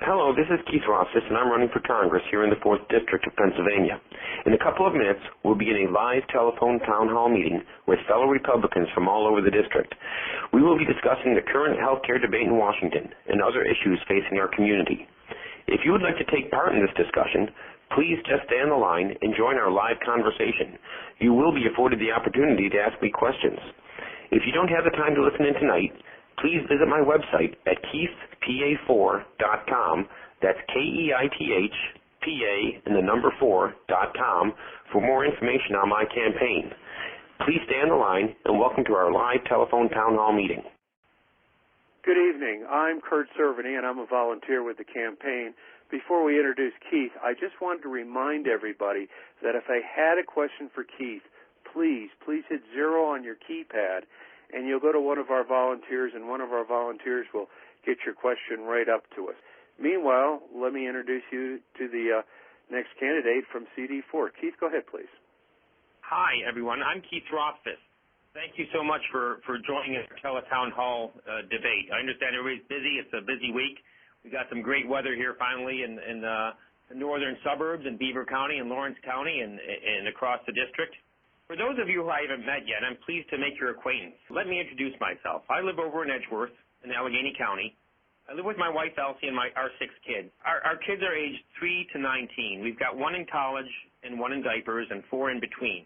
Hello, this is Keith Rothfus, and I'm running for Congress here in the 4th District of Pennsylvania. In a couple of minutes, we'll begin a live telephone town hall meeting with fellow Republicans from all over the district. We will be discussing the current health care debate in Washington and other issues facing our community. If you would like to take part in this discussion, please just stay on the line and join our live conversation. You will be afforded the opportunity to ask me questions. If you don't have the time to listen in tonight, please visit my website at keithpa4.com. That's KEITH, PA, and the number 4.com for more information on my campaign. Please stay on the line and welcome to our live telephone town hall meeting. Good evening. I'm Kurt Cerveny, and I'm a volunteer with the campaign. Before we introduce Keith, I just wanted to remind everybody that if they had a question for Keith, please hit 0 on your keypad, and you'll go to one of our volunteers, and one of our volunteers will get your question right up to us. Meanwhile, let me introduce you to the next candidate from CD4. Keith, go ahead, please. Hi, everyone. I'm Keith Rothfus. Thank you so much for joining our teletown hall debate. I understand everybody's busy. It's a busy week. We got some great weather here finally in the northern suburbs in Beaver County and Lawrence County and across the district. For those of you who I haven't met yet, I'm pleased to make your acquaintance. Let me introduce myself. I live over in Edgeworth in Allegheny County. I live with my wife, Elsie, and our 6 kids. Our kids are aged 3 to 19. We've got 1 in college and 1 in diapers and 4 in between.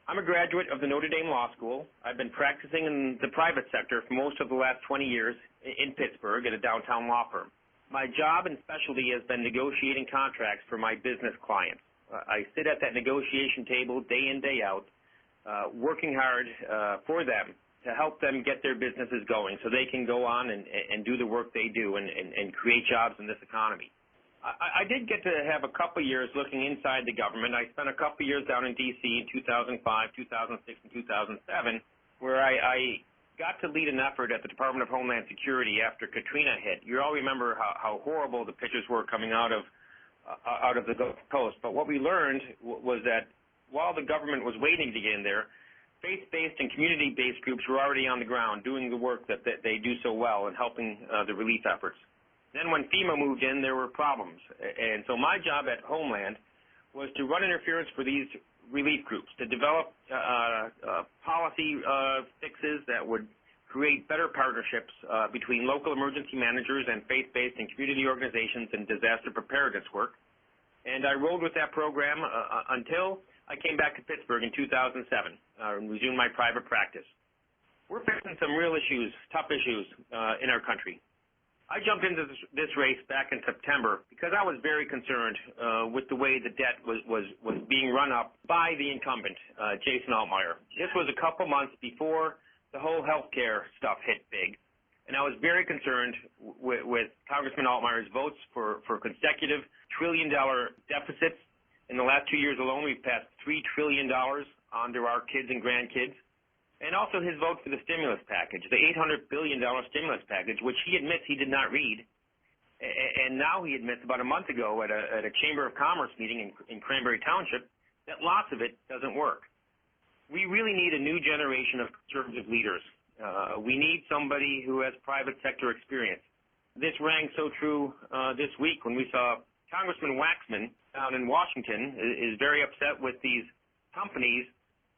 I'm a graduate of the Notre Dame Law School. I've been practicing in the private sector for most of the last 20 years in Pittsburgh at a downtown law firm. My job and specialty has been negotiating contracts for my business clients. I sit at that negotiation table day in, day out, working hard for them to help them get their businesses going so they can go on and do the work they do and create jobs in this economy. I did get to have a couple years looking inside the government. I spent a couple years down in D.C. in 2005, 2006, and 2007, where I got to lead an effort at the Department of Homeland Security after Katrina hit. You all remember how horrible the pictures were coming out of the Gulf Coast. But what we learned was that while the government was waiting to get in there, faith-based and community-based groups were already on the ground doing the work that they do so well in helping the relief efforts. Then when FEMA moved in, there were problems. And so my job at Homeland was to run interference for these relief groups, to develop policy fixes that would create better partnerships between local emergency managers and faith-based and community organizations in disaster preparedness work. And I rolled with that program until I came back to Pittsburgh in 2007 and resumed my private practice. We're facing some real issues, tough issues in our country. I jumped into this race back in September because I was very concerned with the way the debt was being run up by the incumbent, Jason Altmaier. This was a couple months before the whole health care stuff hit big, and I was very concerned with Congressman Altmaier's votes for consecutive trillion-dollar deficits. In the last 2 years alone, we've passed $3 trillion onto our kids and grandkids. And also his vote for the stimulus package, the $800 billion stimulus package, which he admits he did not read. And now he admits about a month ago at a Chamber of Commerce meeting in Cranberry Township that lots of it doesn't work. We really need a new generation of conservative leaders. We need somebody who has private sector experience. This rang so true this week when we saw Congressman Waxman down in Washington is very upset with these companies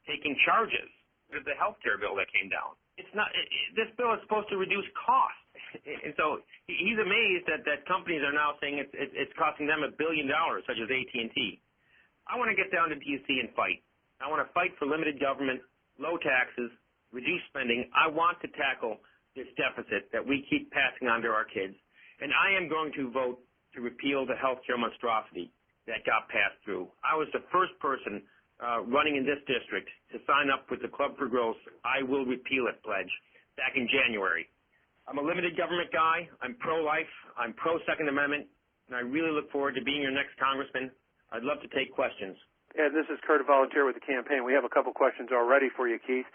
taking charges of the health care bill that came down. It's not. This bill is supposed to reduce costs, and so he's amazed that companies are now saying it's costing them $1 billion, such as AT&T. I want to get down to D.C. and fight. I want to fight for limited government, low taxes, reduced spending. I want to tackle this deficit that we keep passing on to our kids, and I am going to vote to repeal the health care monstrosity that got passed through. I was the first person running in this district to sign up with the Club for Growth I Will Repeal It pledge back in January. I'm a limited government guy. I'm pro-life. I'm pro-Second Amendment, and I really look forward to being your next congressman. I'd love to take questions. And this is Kurt, a volunteer with the campaign. We have a couple questions already for you, Keith.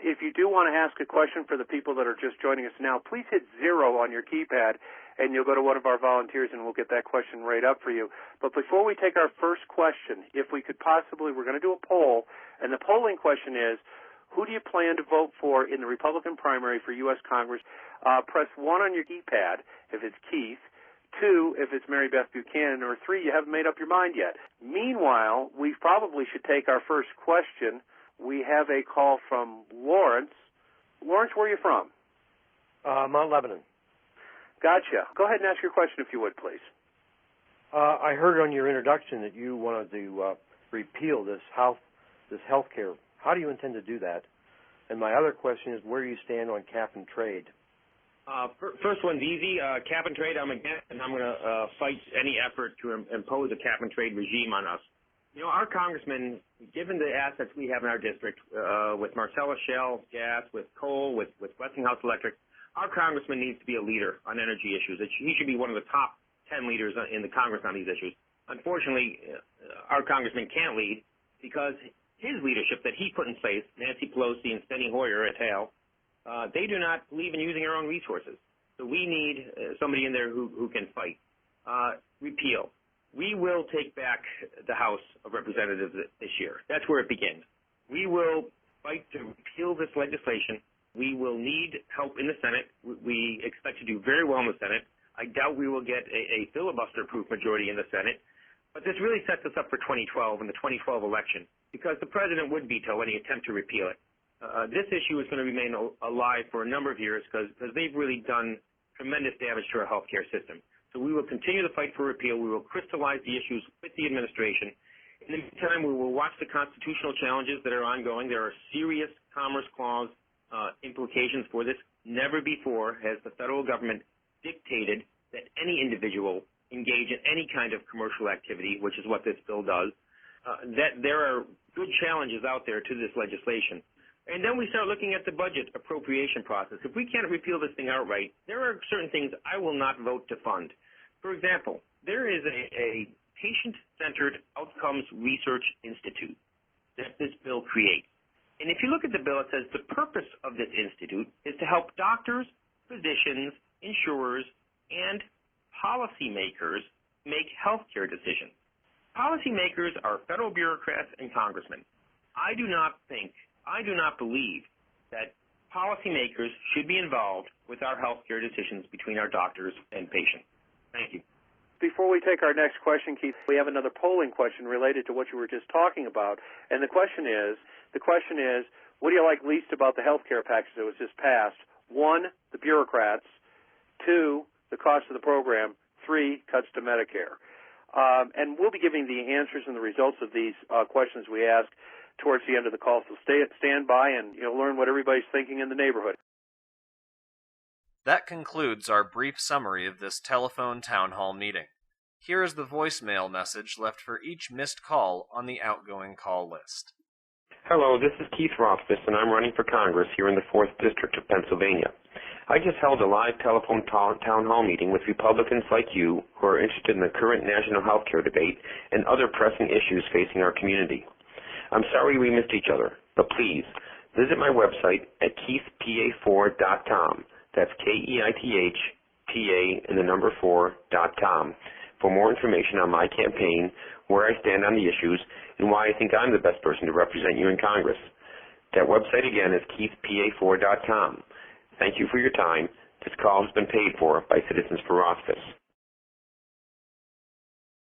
If you do want to ask a question for the people that are just joining us now, please hit 0 on your keypad, and you'll go to one of our volunteers, and we'll get that question right up for you. But before we take our first question, if we could possibly, we're going to do a poll, and the polling question is, who do you plan to vote for in the Republican primary for U.S. Congress? Press 1 on your keypad if it's Keith, 2 2, if it's Mary Beth Buchanan, or 3, you haven't made up your mind yet. Meanwhile, we probably should take our first question. We have a call from Lawrence. Lawrence, where are you from? Mount Lebanon. Gotcha. Go ahead and ask your question, if you would, please. I heard on your introduction that you wanted to repeal this health care. How do you intend to do that? And my other question is, where do you stand on cap and trade? First one's easy. Cap and trade, I'm against, and I'm going to fight any effort to impose a cap and trade regime on us. You know, our congressmen, given the assets we have in our district, with Marcellus Shale gas, with coal, with Westinghouse Electric, our congressman needs to be a leader on energy issues. He should be one of the top 10 leaders in the Congress on these issues. Unfortunately, our congressman can't lead because his leadership that he put in place, Nancy Pelosi and Steny Hoyer at Hale, they do not believe in using our own resources. So we need somebody in there who can fight. Repeal. We will take back the House of Representatives this year. That's where it begins. We will fight to repeal this legislation. We will need help in the Senate. We expect to do very well in the Senate. I doubt we will get a filibuster-proof majority in the Senate. But this really sets us up for 2012 and the 2012 election because the president would veto any attempt to repeal it. This issue is going to remain alive for a number of years because they've really done tremendous damage to our health care system. So we will continue the fight for repeal. We will crystallize the issues with the administration. In the meantime, we will watch the constitutional challenges that are ongoing. There are serious Commerce Clause implications for this. Never before has the federal government dictated that any individual engage in any kind of commercial activity, which is what this bill does. That there are good challenges out there to this legislation. And then we start looking at the budget appropriation process. If we can't repeal this thing outright, there are certain things I will not vote to fund. For example, there is a patient-centered outcomes research institute that this bill creates. And if you look at the bill, it says the purpose of this institute is to help doctors, physicians, insurers, and policymakers make healthcare decisions. Policymakers are federal bureaucrats and congressmen. I do not believe that policymakers should be involved with our healthcare decisions between our doctors and patients. Thank you. Before we take our next question, Keith, we have another polling question related to what you were just talking about. And the question is, what do you like least about the health care package that was just passed? 1, the bureaucrats. 2, the cost of the program. 3, cuts to Medicare. And we'll be giving the answers and the results of these questions we ask towards the end of the call. So stand by and you'll learn what everybody's thinking in the neighborhood. That concludes our brief summary of this telephone town hall meeting. Here is the voicemail message left for each missed call on the outgoing call list. Hello, this is Keith Rothfus, and I'm running for Congress here in the 4th District of Pennsylvania. I just held a live telephone town hall meeting with Republicans like you who are interested in the current national health care debate and other pressing issues facing our community. I'm sorry we missed each other, but please visit my website at keithpa4.com. That's KEITHPA4.com for more information on my campaign, where I stand on the issues, and why I think I'm the best person to represent you in Congress. That website again is keithpa4.com. Thank you for your time. This call has been paid for by Citizens for Rothfus.